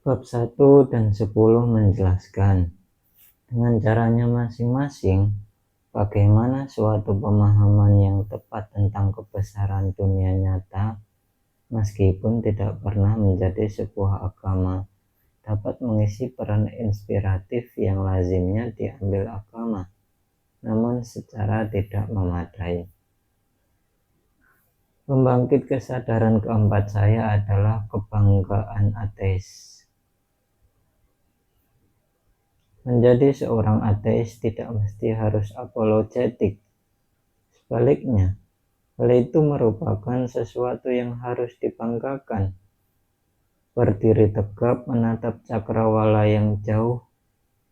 Bab 1 dan 10 menjelaskan dengan caranya masing-masing bagaimana suatu pemahaman yang tepat tentang kebesaran dunia nyata, meskipun tidak pernah menjadi sebuah agama, dapat mengisi peran inspiratif yang lazimnya diambil agama, namun secara tidak memadai. Pembangkit kesadaran keempat saya adalah kebanggaan ateis. Menjadi seorang ateis tidak mesti harus apologetik. Sebaliknya, hal itu merupakan sesuatu yang harus dibanggakan. Berdiri tegap menatap cakrawala yang jauh,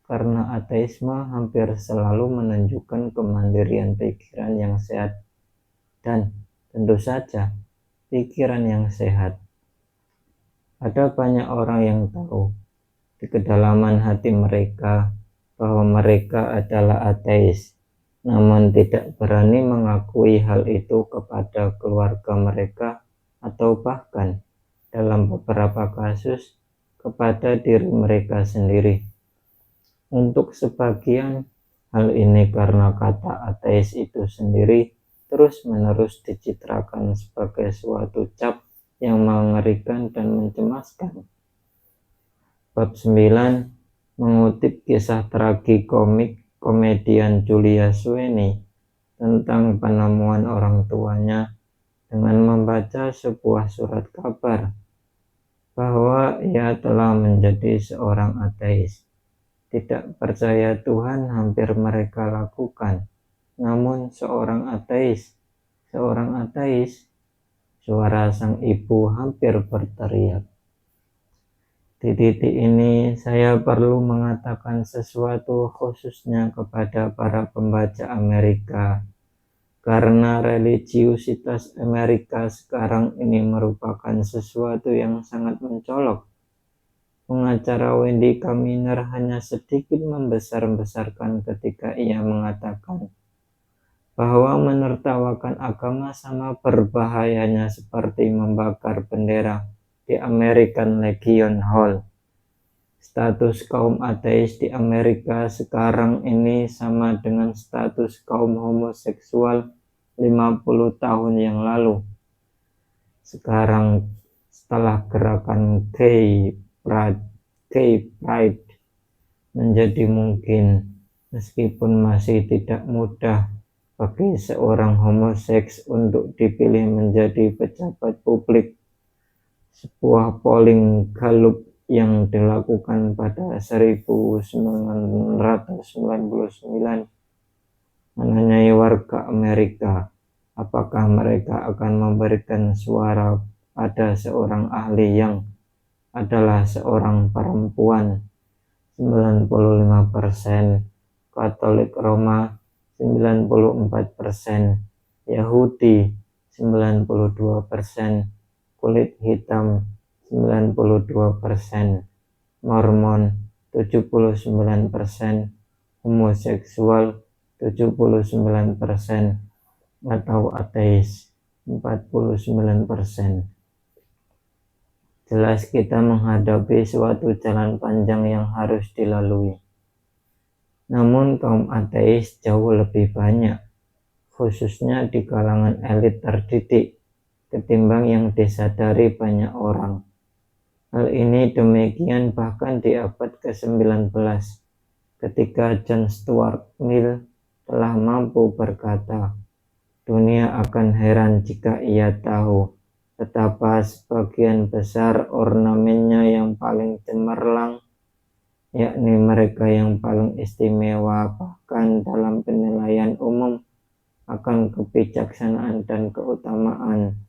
karena ateisme hampir selalu menunjukkan kemandirian pikiran yang sehat dan tentu saja pikiran yang sehat. Ada banyak orang yang tahu di kedalaman hati mereka bahwa mereka adalah ateis, namun tidak berani mengakui hal itu kepada keluarga mereka atau bahkan dalam beberapa kasus kepada diri mereka sendiri. Untuk sebagian, hal ini karena kata ateis itu sendiri terus-menerus dicitrakan sebagai suatu cap yang mengerikan dan mencemaskan. Bab 9 mengutip kisah tragikomik komedian Julia Sweeney tentang penemuan orang tuanya dengan membaca sebuah surat kabar bahwa ia telah menjadi seorang ateis. Tidak percaya Tuhan hampir mereka lakukan, namun seorang ateis, suara sang ibu hampir berteriak. Di titik ini saya perlu mengatakan sesuatu khususnya kepada para pembaca Amerika, karena religiusitas Amerika sekarang ini merupakan sesuatu yang sangat mencolok. Pengacara Wendy Kaminer hanya sedikit membesar-besarkan ketika ia mengatakan bahwa menertawakan agama sama berbahayanya seperti membakar bendera di American Legion Hall. Status kaum ateis di Amerika sekarang ini sama dengan status kaum homoseksual 50 tahun yang lalu. Sekarang, setelah gerakan Gay Pride menjadi mungkin, meskipun masih tidak mudah bagi seorang homoseks untuk dipilih menjadi pejabat publik. Sebuah polling Gallup yang dilakukan pada 1999 menanyai warga Amerika apakah mereka akan memberikan suara pada seorang ahli yang adalah seorang perempuan. 95% Katolik Roma, 94%, Yahudi 92%, kulit hitam 92%, Mormon 79%, homoseksual 79%, atau ateis 49%. Jelas kita menghadapi suatu jalan panjang yang harus dilalui. Namun kaum ateis jauh lebih banyak, khususnya di kalangan elit terdidik, ketimbang yang disadari banyak orang. Hal ini demikian bahkan di abad ke-19, ketika John Stuart Mill telah mampu berkata, dunia akan heran jika ia tahu betapa sebagian besar ornamennya yang paling cemerlang, yakni mereka yang paling istimewa bahkan dalam penilaian umum akan kebijaksanaan dan keutamaan,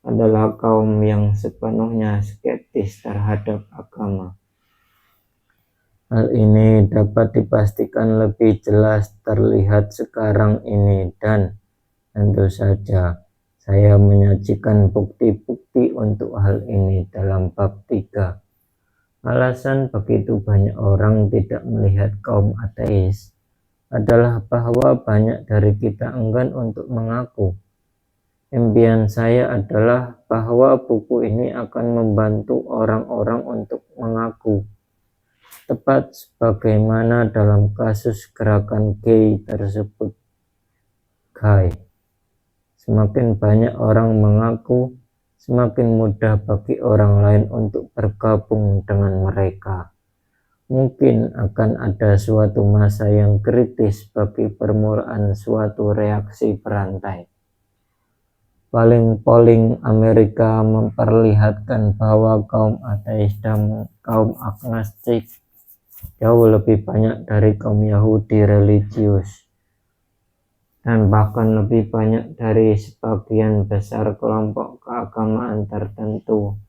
adalah kaum yang sepenuhnya skeptis terhadap agama. Hal ini dapat dipastikan lebih jelas terlihat sekarang ini, dan tentu saja saya menyajikan bukti-bukti untuk hal ini dalam bab 3. Alasan begitu banyak orang tidak melihat kaum ateis adalah bahwa banyak dari kita enggan untuk mengaku. Impian saya adalah bahwa buku ini akan membantu orang-orang untuk mengaku, tepat sebagaimana dalam kasus gerakan gay tersebut. Guy, semakin banyak orang mengaku, semakin mudah bagi orang lain untuk bergabung dengan mereka. Mungkin akan ada suatu masa yang kritis bagi permulaan suatu reaksi berantai. Polling Amerika memperlihatkan bahwa kaum ateis dan kaum agnostik jauh lebih banyak dari kaum Yahudi religius, dan bahkan lebih banyak dari sebagian besar kelompok keagamaan tertentu.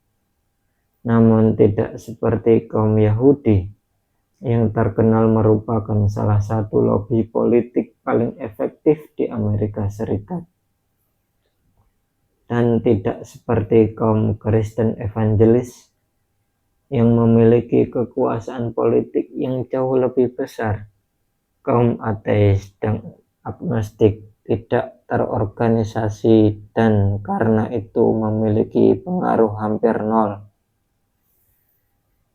Namun tidak seperti kaum Yahudi, yang terkenal merupakan salah satu lobi politik paling efektif di Amerika Serikat. Dan tidak seperti kaum Kristen evangelis yang memiliki kekuasaan politik yang jauh lebih besar. Kaum ateis dan agnostik tidak terorganisasi dan karena itu memiliki pengaruh hampir nol.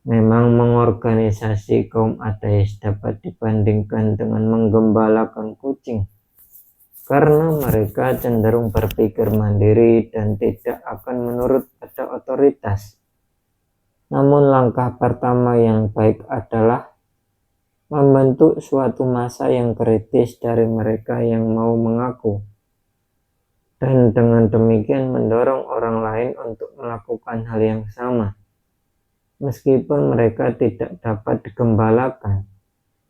Memang mengorganisasi kaum ateis dapat dibandingkan dengan menggembalakan kucing, karena mereka cenderung berpikir mandiri dan tidak akan menurut pada otoritas. Namun langkah pertama yang baik adalah membentuk suatu massa yang kritis dari mereka yang mau mengaku, dan dengan demikian mendorong orang lain untuk melakukan hal yang sama. Meskipun mereka tidak dapat digembalakan,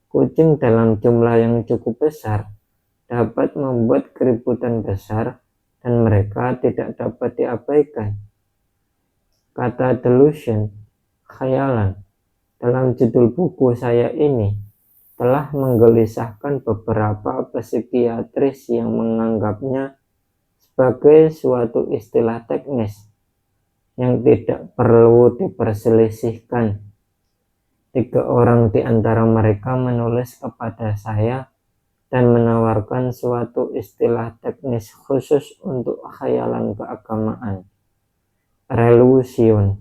kucing dalam jumlah yang cukup besar dapat membuat keributan besar dan mereka tidak dapat diabaikan. Kata delusion, khayalan, dalam judul buku saya ini telah menggelisahkan beberapa psikiatris yang menganggapnya sebagai suatu istilah teknis yang tidak perlu diperselisihkan. 3 orang di antara mereka menulis kepada saya dan menawarkan suatu istilah teknis khusus untuk khayalan keagamaan. Relusion.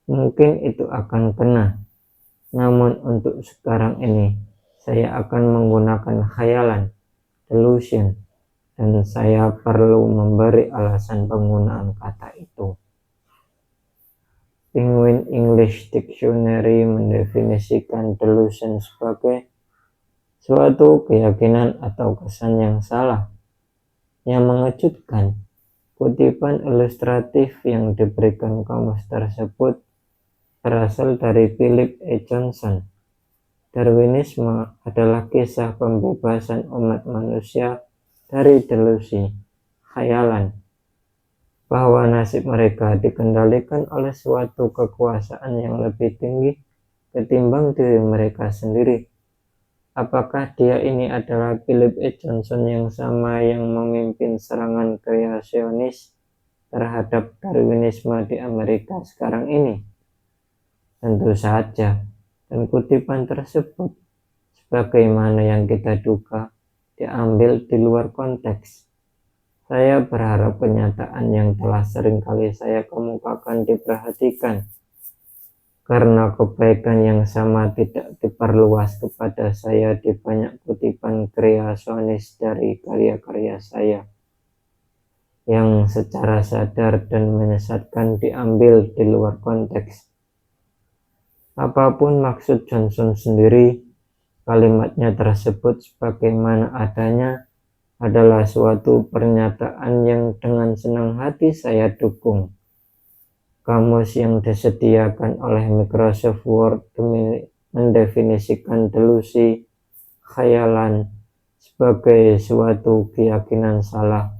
Mungkin itu akan kena. Namun untuk sekarang ini, saya akan menggunakan khayalan, delusion, dan saya perlu memberi alasan penggunaan kata itu. Penguin English Dictionary mendefinisikan delusion sebagai suatu keyakinan atau kesan yang salah, yang mengejutkan. Kutipan ilustratif yang diberikan kamus tersebut berasal dari Philip E. Johnson. Darwinisme adalah kisah pembebasan umat manusia dari delusi, khayalan, bahwa nasib mereka dikendalikan oleh suatu kekuasaan yang lebih tinggi ketimbang diri mereka sendiri. Apakah dia ini adalah Philip E. Johnson yang sama yang memimpin serangan kreasionis terhadap Darwinisme di Amerika sekarang ini? Tentu saja, dan kutipan tersebut, sebagaimana yang kita duga, diambil di luar konteks. Saya berharap kenyataan yang telah seringkali saya kemukakan diperhatikan, karena kebaikan yang sama tidak diperluas kepada saya di banyak kutipan kreasionis dari karya-karya saya, yang secara sadar dan menyesatkan diambil di luar konteks. Apapun maksud Johnson sendiri, kalimatnya tersebut sebagaimana adanya adalah suatu pernyataan yang dengan senang hati saya dukung. Kamus yang disediakan oleh Microsoft Word mendefinisikan delusi, khayalan, sebagai suatu keyakinan salah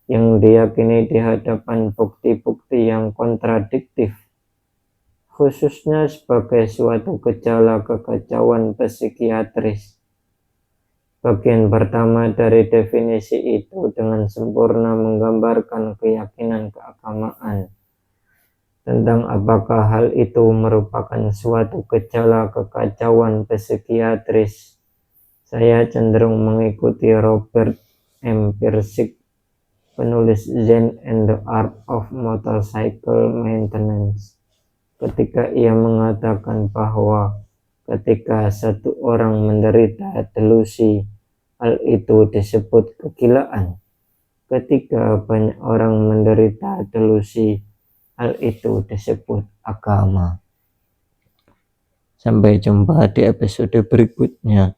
yang diyakini di hadapan bukti-bukti yang kontradiktif, khususnya sebagai suatu gejala kekacauan psikiatris. Bagian pertama dari definisi itu dengan sempurna menggambarkan keyakinan keagamaan tentang apakah hal itu merupakan suatu gejala kekacauan psikiatris Saya cenderung mengikuti Robert M. Pirsig, penulis Zen and the Art of Motorcycle Maintenance, ketika ia mengatakan bahwa ketika satu orang menderita delusi, hal itu disebut kegilaan. Ketika banyak orang menderita delusi, hal itu disebut agama. Sampai jumpa di episode berikutnya.